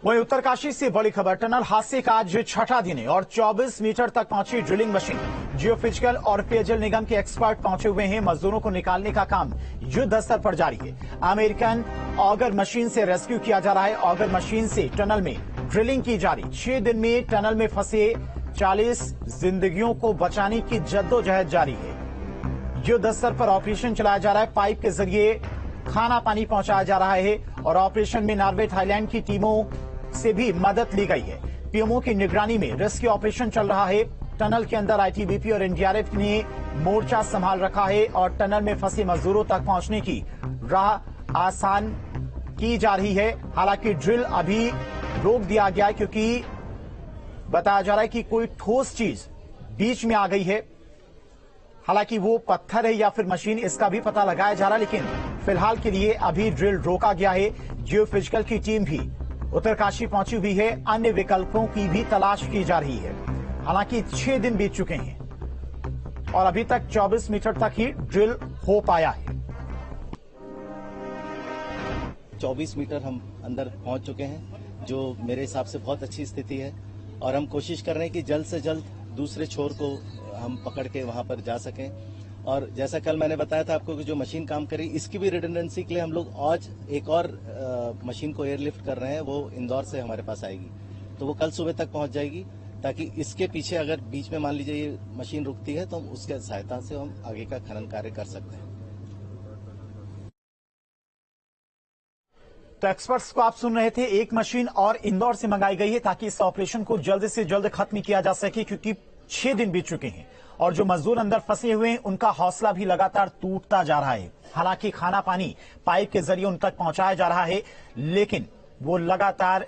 वहीं उत्तरकाशी से बड़ी खबर। टनल हादसे का आज छठा दिन है और 24 मीटर तक पहुंची ड्रिलिंग मशीन। जियोफिजिकल और पेयजल निगम के एक्सपर्ट पहुंचे हुए हैं। मजदूरों को निकालने का काम युद्ध स्तर पर जारी है। अमेरिकन ऑगर मशीन से रेस्क्यू किया जा रहा है। ऑगर मशीन से टनल में ड्रिलिंग की जा रही। 6 दिन में टनल में फंसे 40 जिंदगियों को बचाने की जद्दोजहद जारी है। युद्ध स्तर पर ऑपरेशन चलाया जा रहा है। पाइप के जरिए खाना पानी पहुंचाया जा रहा है और ऑपरेशन में नॉर्वे थाईलैंड की टीमों से भी मदद ली गई है। पीएमओ की निगरानी में रेस्क्यू ऑपरेशन चल रहा है। टनल के अंदर आईटीबीपी और एनडीआरएफ ने मोर्चा संभाल रखा है और टनल में फंसे मजदूरों तक पहुंचने की राह आसान की जा रही है। हालांकि ड्रिल अभी रोक दिया गया है क्योंकि बताया जा रहा है कि कोई ठोस चीज बीच में आ गई है। हालांकि वो पत्थर है या फिर मशीन, इसका भी पता लगाया जा रहा है, लेकिन फिलहाल के लिए अभी ड्रिल रोका गया है। जियोफिजिकल की टीम भी उत्तरकाशी पहुंची हुई है। अन्य विकल्पों की भी तलाश की जा रही है। हालांकि 6 दिन बीत चुके हैं और अभी तक 24 मीटर तक ही ड्रिल हो पाया है। 24 मीटर हम अंदर पहुंच चुके हैं, जो मेरे हिसाब से बहुत अच्छी स्थिति है और हम कोशिश कर रहे हैं कि जल्द से जल्द दूसरे छोर को हम पकड़ के वहां पर जा सकें। और जैसा कल मैंने बताया था आपको कि जो मशीन काम कर रही है, इसकी भी रिडंडेंसी के लिए हम लोग आज एक और मशीन को एयरलिफ्ट कर रहे हैं। वो इंदौर से हमारे पास आएगी, तो वो कल सुबह तक पहुंच जाएगी, ताकि इसके पीछे अगर बीच में मान लीजिए ये मशीन रुकती है तो हम उसके सहायता से हम आगे का खनन कार्य कर सकते हैं। तो एक्सपर्ट्स को आप सुन रहे थे। एक मशीन और इंदौर से मंगाई गई है ताकि इस ऑपरेशन को जल्द से जल्द खत्म किया जा सके, क्योंकि 6 दिन बीत चुके हैं और जो मजदूर अंदर फंसे हुए हैं उनका हौसला भी लगातार टूटता जा रहा है। हालांकि खाना पानी पाइप के जरिए उन तक पहुंचाया जा रहा है, लेकिन वो लगातार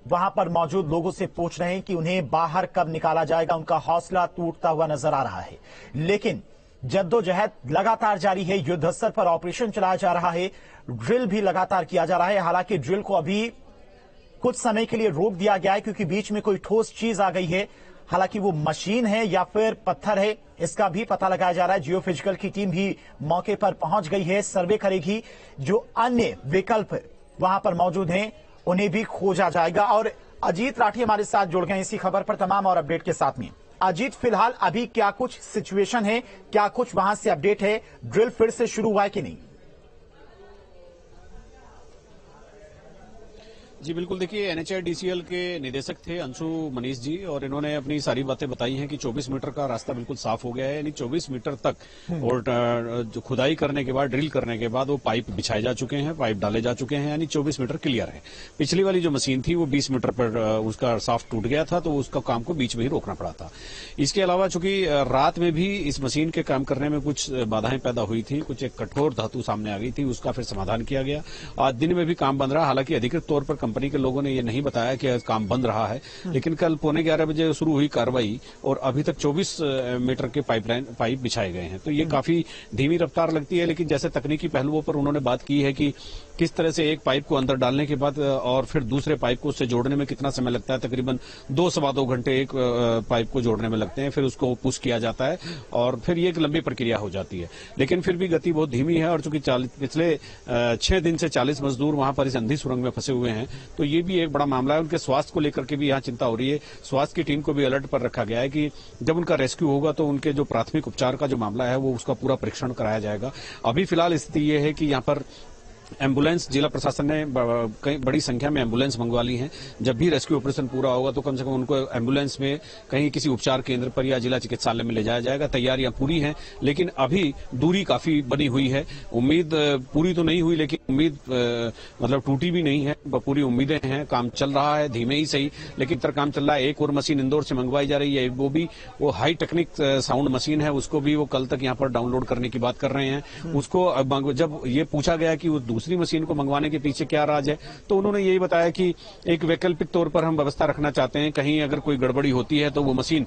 वहां पर मौजूद लोगों से पूछ रहे हैं कि उन्हें बाहर कब निकाला जाएगा। उनका हौसला टूटता हुआ नजर आ रहा है, लेकिन जद्दोजहद लगातार जारी है। युद्ध स्तर पर ऑपरेशन चलाया जा रहा है। ड्रिल भी लगातार किया जा रहा है। हालांकि ड्रिल को अभी कुछ समय के लिए रोक दिया गया है क्योंकि बीच में कोई ठोस चीज आ गई है। हालांकि वो मशीन है या फिर पत्थर है, इसका भी पता लगाया जा रहा है। जियोफिजिकल की टीम भी मौके पर पहुंच गई है, सर्वे करेगी। जो अन्य विकल्प वहां पर मौजूद हैं उन्हें भी खोजा जाएगा। और अजीत राठी हमारे साथ जुड़ गए इसी खबर पर तमाम और अपडेट के साथ में। अजीत, फिलहाल अभी क्या कुछ सिचुएशन है, क्या कुछ वहां से अपडेट है? ड्रिल फिर से शुरू हुआ है कि नहीं? जी बिल्कुल, देखिए एनएचआईडीसीएल के निदेशक थे अंशु मनीष जी, और इन्होंने अपनी सारी बातें बताई हैं कि 24 मीटर का रास्ता बिल्कुल साफ हो गया है। यानी 24 मीटर तक और जो खुदाई करने के बाद, ड्रिल करने के बाद वो पाइप बिछाए जा चुके हैं, पाइप डाले जा चुके हैं, यानी 24 मीटर क्लियर है। पिछली वाली जो मशीन थी वो 20 मीटर पर उसका साफ टूट गया था, तो उसका काम को बीच में ही रोकना पड़ा था। इसके अलावा चूंकि रात में भी इस मशीन के काम करने में कुछ बाधाएं पैदा हुई थी, कुछ एक कठोर धातु सामने आ गई थी, उसका फिर समाधान किया गया। आज दिन में भी काम बंद रहा। हालांकि अधिकृत तौर पर कंपनी के लोगों ने ये नहीं बताया कि काम बंद रहा है, लेकिन कल 11:15 बजे शुरू हुई कार्रवाई और अभी तक 24 मीटर के पाइप बिछाए गए हैं। तो ये काफी धीमी रफ्तार लगती है, लेकिन जैसे तकनीकी पहलुओं पर उन्होंने बात की है कि किस तरह से एक पाइप को अंदर डालने के बाद और फिर दूसरे पाइप को उससे जोड़ने में कितना समय लगता है। तकरीबन 2 सवा 2 घंटे एक पाइप को जोड़ने में लगते हैं, फिर उसको पुश किया जाता है और फिर ये एक लंबी प्रक्रिया हो जाती है। लेकिन फिर भी गति बहुत धीमी है और चूंकि पिछले 6 दिन से 40 मजदूर वहां पर इस अंधी सुरंग में फंसे हुए हैं, तो ये भी एक बड़ा मामला है। उनके स्वास्थ्य को लेकर के भी यहाँ चिंता हो रही है। स्वास्थ्य की टीम को भी अलर्ट पर रखा गया है कि जब उनका रेस्क्यू होगा तो उनके जो प्राथमिक उपचार का जो मामला है वो उसका पूरा परीक्षण कराया जाएगा। अभी फिलहाल स्थिति ये है कि यहाँ पर एम्बुलेंस, जिला प्रशासन ने कई बड़ी संख्या में एम्बुलेंस मंगवा ली हैं। जब भी रेस्क्यू ऑपरेशन पूरा होगा तो कम से कम उनको एम्बुलेंस में कहीं किसी उपचार केंद्र पर या जिला चिकित्सालय में ले जाया जाएगा। तैयारियां पूरी हैं, लेकिन अभी दूरी काफी बनी हुई है। उम्मीद पूरी तो नहीं हुई, लेकिन उम्मीद मतलब टूटी भी नहीं है, पूरी उम्मीदें हैं। काम चल रहा है, धीमे ही सही, लेकिन इतना काम चल रहा है। एक और मशीन इंदौर से मंगवाई जा रही है, वो हाई टेक्निक साउंड मशीन है, उसको भी वो कल तक यहाँ पर डाउनलोड करने की बात कर रहे हैं। उसको जब ये पूछा गया कि वो दूसरी मशीन को मंगवाने के पीछे क्या राज है, तो उन्होंने यही बताया कि एक वैकल्पिक तौर पर हम व्यवस्था रखना चाहते हैं, कहीं अगर कोई गड़बड़ी होती है तो वो मशीन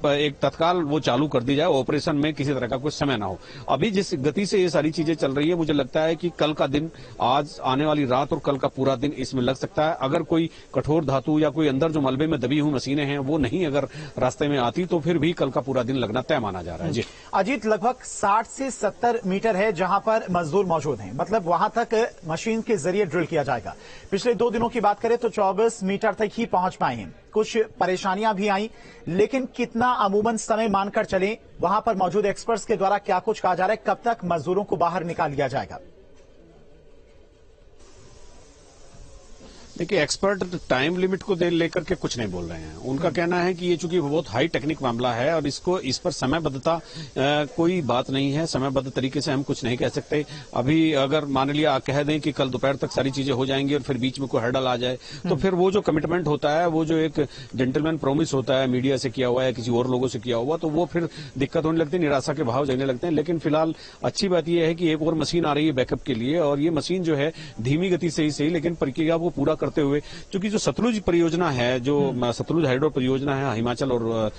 एक तत्काल वो चालू कर दी जाए, ऑपरेशन में किसी तरह का कुछ समय ना हो। अभी जिस गति से ये सारी चीजें चल रही है, मुझे लगता है कि कल का दिन, आज आने वाली रात और कल का पूरा दिन इसमें लग सकता है। अगर कोई कठोर धातु या कोई अंदर जो मलबे में दबी हुई मशीनें हैं वो नहीं अगर रास्ते में आती तो फिर भी कल का पूरा दिन लगना तय माना जा रहा है। जी अजीत, लगभग 60 से 70 मीटर है जहां पर मजदूर मौजूद हैं, मतलब वहां तक तक मशीन के जरिए ड्रिल किया जाएगा। पिछले 2 दिनों की बात करें तो 24 मीटर तक ही पहुंच पाए हैं। कुछ परेशानियां भी आई, लेकिन कितना अमूमन समय मानकर चलें, वहां पर मौजूद एक्सपर्ट्स के द्वारा क्या कुछ कहा जा रहा है, कब तक मजदूरों को बाहर निकाल लिया जाएगा? देखिए, एक्सपर्ट टाइम लिमिट को लेकर के कुछ नहीं बोल रहे हैं। उनका कहना है कि ये चूंकि बहुत हाई टेक्निक मामला है और इस पर समयबद्धता कोई बात नहीं है। समयबद्ध तरीके से हम कुछ नहीं कह सकते। अभी अगर मान लिया कह दें कि कल दोपहर तक सारी चीजें हो जाएंगी और फिर बीच में कोई हर्डल आ जाए, तो फिर वो जो कमिटमेंट होता है, वो जो एक जेंटलमैन प्रॉमिस होता है, मीडिया से किया हुआ है, किसी और लोगों से किया हुआ, तो वो फिर दिक्कत होने लगती है, निराशा के भाव जगने लगते हैं। लेकिन फिलहाल अच्छी बात यह है कि एक और मशीन आ रही है बैकअप के लिए, और ये मशीन जो है धीमी गति से ही सही लेकिन प्रक्रिया को पूरा करते हुए, कि जो सतलुज परियोजना है, जो सतलुज हाइड्रो परियोजना है हिमाचल और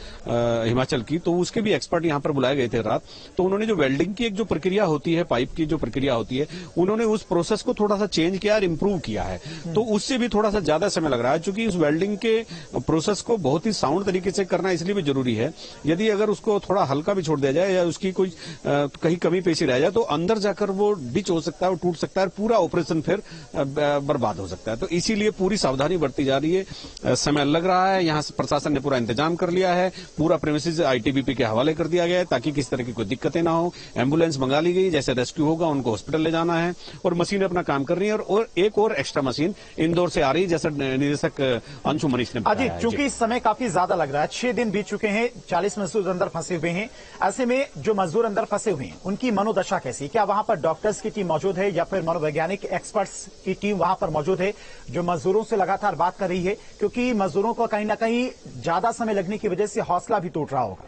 हिमाचल की, तो उसके भी एक्सपर्ट यहां पर बुलाए गए थे रात। तो उन्होंने जो वेल्डिंग की एक जो प्रक्रिया होती है, पाइप की जो प्रक्रिया होती है, उन्होंने उस प्रोसेस को थोड़ा सा चेंज किया और इंप्रूव किया है। तो उससे भी थोड़ा सा ज्यादा समय लग रहा है, क्योंकि उस वेल्डिंग के प्रोसेस को बहुत ही साउंड तरीके से करना इसलिए भी जरूरी है। यदि अगर उसको थोड़ा हल्का भी छोड़ दिया जाए या उसकी कोई कहीं कमी पेशी रह जाए, तो अंदर जाकर वो डिच हो सकता है, वो टूट सकता है, पूरा ऑपरेशन फिर बर्बाद हो सकता है। तो इसीलिए पूरी सावधानी बढ़ती जा रही है। समय लग रहा है। यहां प्रशासन ने पूरा इंतजाम कर लिया है। पूरा प्रेमिसेस आईटीबीपी के हवाले कर दिया गया है ताकि किसी तरह की कोई दिक्कतें ना हो। एम्बुलेंस मंगा ली गई, जैसे रेस्क्यू होगा उनको हॉस्पिटल ले जाना है, और मशीन अपना काम कर रही है। और एक और एक्स्ट्रा मशीन इंदौर से आ रही है, जैसा निदेशक अंशु मनीष ने बताया। अजीत, चूंकि समय काफी ज्यादा लग रहा है, 6 दिन बीत चुके हैं, 40 मजदूर अंदर फंसे हुए हैं। ऐसे में जो मजदूर अंदर फंसे हुए हैं, उनकी मनोदशा कैसी? क्या वहां पर डॉक्टर्स की टीम मौजूद है या फिर मनोवैज्ञानिक एक्सपर्ट्स की टीम वहां पर मौजूद है जो मजदूरों से लगातार बात कर रही है? क्योंकि मजदूरों को कहीं ना कहीं ज्यादा समय लगने की वजह से हौसला भी टूट रहा होगा।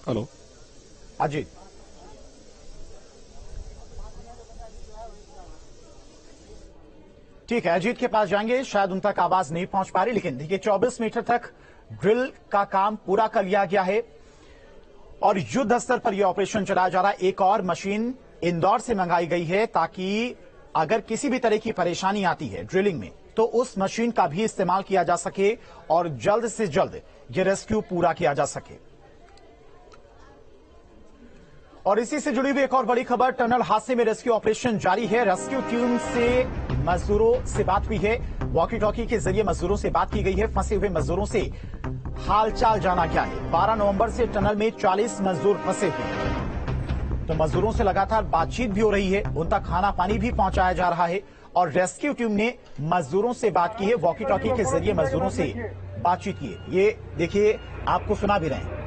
हेलो अजीत, ठीक है, अजीत के पास जाएंगे, शायद उन तक आवाज नहीं पहुंच पा रही। लेकिन देखिए, 24 मीटर तक ड्रिल का काम पूरा कर लिया गया है और युद्ध स्तर पर यह ऑपरेशन चलाया जा रहा है। एक और मशीन इंदौर से मंगाई गई है ताकि अगर किसी भी तरह की परेशानी आती है ड्रिलिंग में, तो उस मशीन का भी इस्तेमाल किया जा सके और जल्द से जल्द यह रेस्क्यू पूरा किया जा सके। और इसी से जुड़ी हुई एक और बड़ी खबर, टनल हादसे में रेस्क्यू ऑपरेशन जारी है। रेस्क्यू टीम से मजदूरों से बात हुई है, वॉकी टॉकी के जरिए मजदूरों से बात की गई है। फंसे हुए मजदूरों से हालचाल जाना क्या है। 12 नवंबर से टनल में 40 मजदूर फंसे हुए हैं, तो मजदूरों से लगातार बातचीत भी हो रही है, उन तक खाना पानी भी पहुंचाया जा रहा है। और रेस्क्यू टीम ने मजदूरों से बात की है, वॉकी टॉकी के जरिए मजदूरों से बातचीत की है। ये देखिए, आपको सुना भी रहे हैं।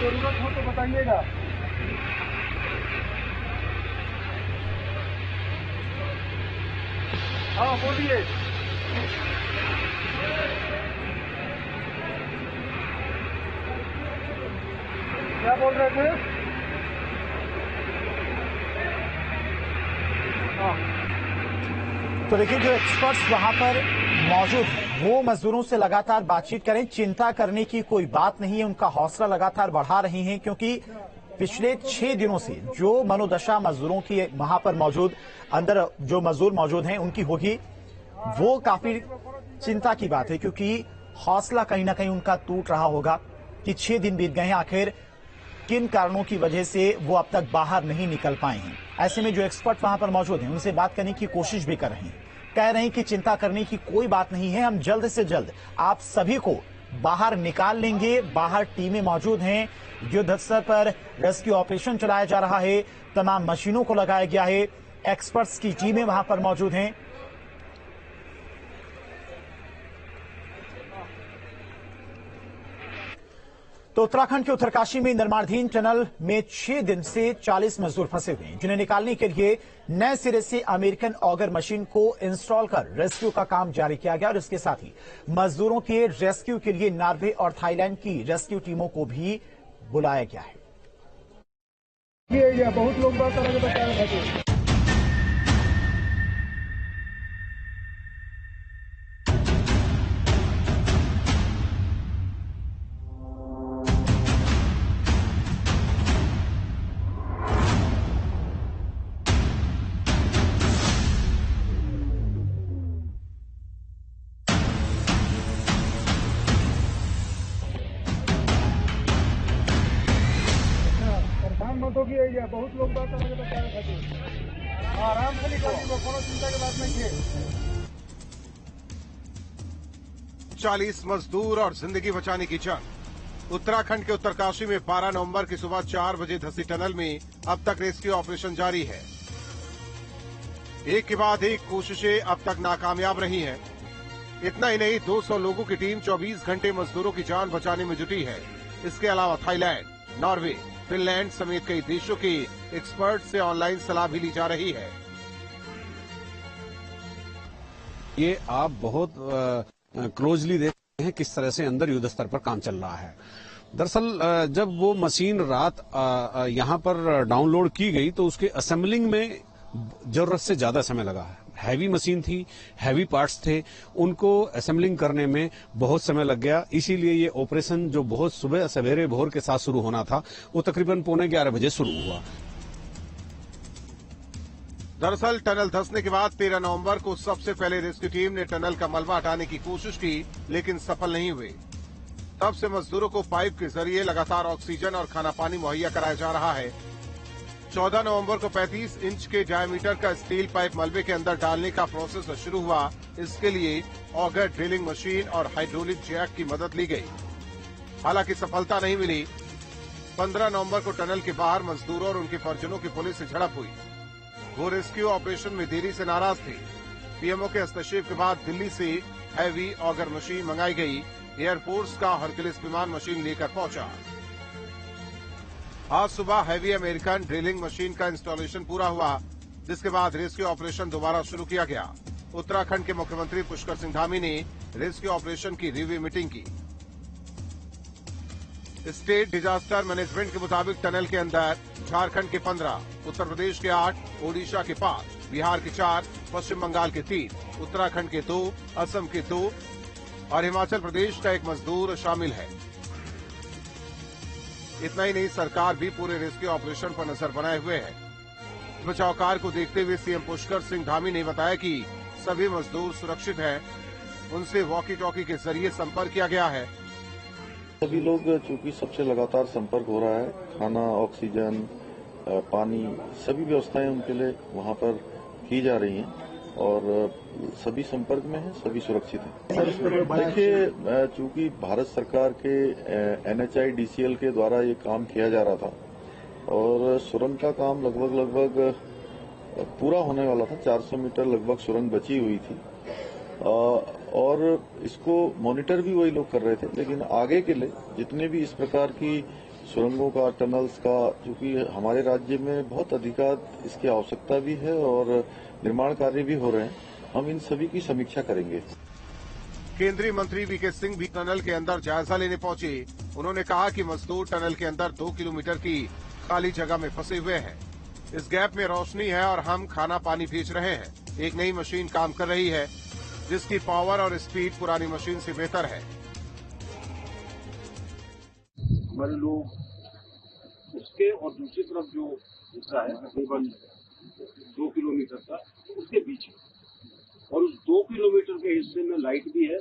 जरूरत हो तो बताइएगा। हाँ बोलिए। क्या बोल रहे थे? तो देखिए, जो एक्सपर्ट्स वहां पर मौजूद हैं, वो मजदूरों से लगातार बातचीत करें। चिंता करने की कोई बात नहीं है, उनका हौसला लगातार बढ़ा रही हैं, क्योंकि पिछले 6 दिनों से जो मनोदशा मजदूरों की वहां पर मौजूद अंदर जो मजदूर मौजूद हैं उनकी होगी, वो काफी चिंता की बात है। क्योंकि हौसला कहीं ना कहीं उनका टूट रहा होगा कि 6 दिन बीत गए हैं, आखिर किन कारणों की वजह से वो अब तक बाहर नहीं निकल पाए हैं। ऐसे में जो एक्सपर्ट वहां पर मौजूद हैं, उनसे बात करने की कोशिश भी कर रहे हैं। कह रहे हैं कि चिंता करने की कोई बात नहीं है, हम जल्द से जल्द आप सभी को बाहर निकाल लेंगे। बाहर टीमें मौजूद हैं, युद्ध स्तर पर रेस्क्यू ऑपरेशन चलाया जा रहा है, तमाम मशीनों को लगाया गया है, एक्सपर्ट्स की टीमें वहां पर मौजूद हैं। तो उत्तराखंड के उत्तरकाशी में निर्माणाधीन टनल में 6 दिन से 40 मजदूर फंसे हुए हैं, जिन्हें निकालने के लिए नए सिरे से अमेरिकन ऑगर मशीन को इंस्टॉल कर रेस्क्यू का काम जारी किया गया। और इसके साथ ही मजदूरों के रेस्क्यू के लिए नॉर्वे और थाईलैंड की रेस्क्यू टीमों को भी बुलाया गया है। बहुत लोग बात कर रहे हैं। ठोकी है, बहुत लोग बात करके बचा रहे थे। आराम से निकालिए, कोनो चिंता की बात नहीं है। 40 मजदूर और जिंदगी बचाने की जंग। उत्तराखंड के उत्तरकाशी में 12 नवंबर की सुबह 4 बजे धसी टनल में अब तक रेस्क्यू ऑपरेशन जारी है। एक के बाद एक कोशिशें अब तक नाकामयाब रही हैं। इतना ही नहीं, 200 लोगों की टीम 24 घंटे मजदूरों की जान बचाने में जुटी है। इसके अलावा थाईलैंड, नॉर्वे, फिनलैंड समेत कई देशों के एक्सपर्ट से ऑनलाइन सलाह भी ली जा रही है। ये आप बहुत क्लोजली देख रहे हैं किस तरह से अंदर युद्ध स्तर पर काम चल रहा है। दरअसल जब वो मशीन रात यहां पर डाउनलोड की गई तो उसके असेंबलिंग में जरूरत से ज्यादा समय लगा है। हैवी मशीन थी, हैवी पार्ट्स थे, उनको असेंबलिंग करने में बहुत समय लग गया। इसीलिए ये ऑपरेशन जो बहुत सुबह सवेरे भोर के साथ शुरू होना था वो तकरीबन 11:15 बजे शुरू हुआ। दरअसल टनल धंसने के बाद 13 नवंबर को सबसे पहले रेस्क्यू टीम ने टनल का मलबा हटाने की कोशिश की, लेकिन सफल नहीं हुए। तब से मजदूरों को पाइप के जरिए लगातार ऑक्सीजन और खाना पानी मुहैया कराया जा रहा है। 14 नवंबर को 35 इंच के डायमीटर का स्टील पाइप मलबे के अंदर डालने का प्रोसेस शुरू हुआ। इसके लिए ऑगर ड्रिलिंग मशीन और हाइड्रोलिक जैक की मदद ली गई, हालांकि सफलता नहीं मिली। 15 नवंबर को टनल के बाहर मजदूरों और उनके परिजनों की पुलिस से झड़प हुई। वो रेस्क्यू ऑपरेशन में देरी से नाराज थे। पीएमओ के हस्तक्षेप के बाद दिल्ली से हैवी ऑगर मशीन मंगाई गई। एयरफोर्स का हरक्यूलिस विमान मशीन लेकर पहुंचा। आज सुबह हैवी अमेरिकन ड्रिलिंग मशीन का इंस्टॉलेशन पूरा हुआ, जिसके बाद रेस्क्यू ऑपरेशन दोबारा शुरू किया गया। उत्तराखंड के मुख्यमंत्री पुष्कर सिंह धामी ने रेस्क्यू ऑपरेशन की रिव्यू मीटिंग की। स्टेट डिजास्टर मैनेजमेंट के मुताबिक टनल के अंदर झारखंड के 15, उत्तर प्रदेश के 8, ओडिशा के 5, बिहार के 4, पश्चिम बंगाल के 3, उत्तराखंड के 2, असम के 2 और हिमाचल प्रदेश का 1 मजदूर शामिल है। इतना ही नहीं, सरकार भी पूरे रेस्क्यू ऑपरेशन पर नजर बनाए हुए है। बचाव कार्य को देखते हुए सीएम पुष्कर सिंह धामी ने बताया कि सभी मजदूर सुरक्षित हैं। उनसे वॉकी टॉकी के जरिए संपर्क किया गया है। सभी लोग, चूंकि सबसे लगातार संपर्क हो रहा है, खाना, ऑक्सीजन, पानी, सभी व्यवस्थाएं उनके लिए वहां पर की जा रही हैं और सभी संपर्क में हैं, सभी सुरक्षित हैं। देखिए, चूंकि भारत सरकार के NHIDCL के द्वारा ये काम किया जा रहा था और सुरंग का काम लगभग पूरा होने वाला था। 400 मीटर लगभग सुरंग बची हुई थी और इसको मॉनिटर भी वही लोग कर रहे थे। लेकिन आगे के लिए जितने भी इस प्रकार की सुरंगों का, टनल्स का, क्योंकि हमारे राज्य में बहुत अधिकाधिक इसकी आवश्यकता भी है और निर्माण कार्य भी हो रहे हैं, हम इन सभी की समीक्षा करेंगे। केंद्रीय मंत्री वीके सिंह भी टनल के अंदर जायजा लेने पहुंचे। उन्होंने कहा कि मजदूर टनल के अंदर 2 किलोमीटर की खाली जगह में फंसे हुए हैं। इस गैप में रोशनी है और हम खाना पानी भेज रहे हैं। एक नई मशीन काम कर रही है जिसकी पावर और स्पीड पुरानी मशीन से बेहतर है। हमारे लोग उसके और दूसरी तरफ जो हिस्सा है तकरीबन 2 किलोमीटर का, उसके बीच और उस 2 किलोमीटर के हिस्से में लाइट भी है,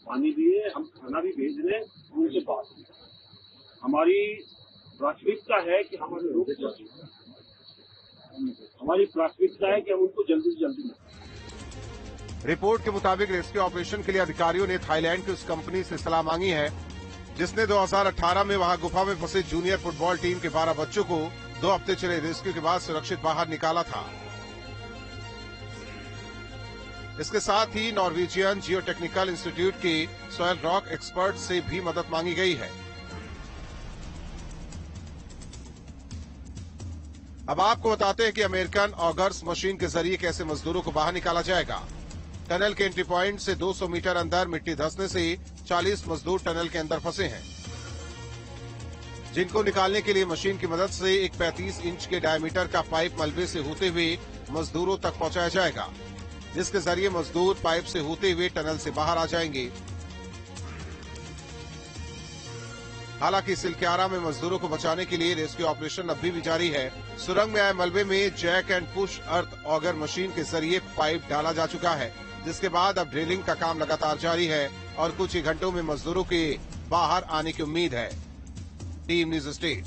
पानी भी है, हम खाना भी भेज रहे हैं। उनसे बात हमारी प्राथमिकता है कि हमारे लोग, हमारी प्राथमिकता है कि हम उनको जल्दी से जल्दी मिलें। रिपोर्ट के मुताबिक रेस्क्यू ऑपरेशन के लिए अधिकारियों ने थाईलैंड की उस कंपनी से सलाह मांगी है जिसने 2018 में वहां गुफा में फंसे जूनियर फुटबॉल टीम के 12 बच्चों को 2 हफ्ते चले रेस्क्यू के बाद सुरक्षित बाहर निकाला था। इसके साथ ही नॉर्वेजियन जियोटेक्निकल इंस्टीट्यूट के सॉयल रॉक एक्सपर्ट से भी मदद मांगी गई है। अब आपको बताते हैं कि अमेरिकन ऑगर्स मशीन के जरिए कैसे मजदूरों को बाहर निकाला जाएगा। टनल के एंट्री पॉइंट से 200 मीटर अंदर मिट्टी धंसने से 40 मजदूर टनल के अंदर फंसे हैं, जिनको निकालने के लिए मशीन की मदद से एक 35 इंच के डायमीटर का पाइप मलबे से होते हुए मजदूरों तक पहुंचाया जाएगा, जिसके जरिए मजदूर पाइप से होते हुए टनल से बाहर आ जाएंगे। हालांकि सिलक्यारा में मजदूरों को बचाने के लिए रेस्क्यू ऑपरेशन अभी भी जारी है। सुरंग में आए मलबे में jack and push earth auger machine के जरिए पाइप डाला जा चुका है, जिसके बाद अब ड्रिलिंग का काम लगातार जारी है और कुछ ही घंटों में मजदूरों के बाहर आने की उम्मीद है। Team news state.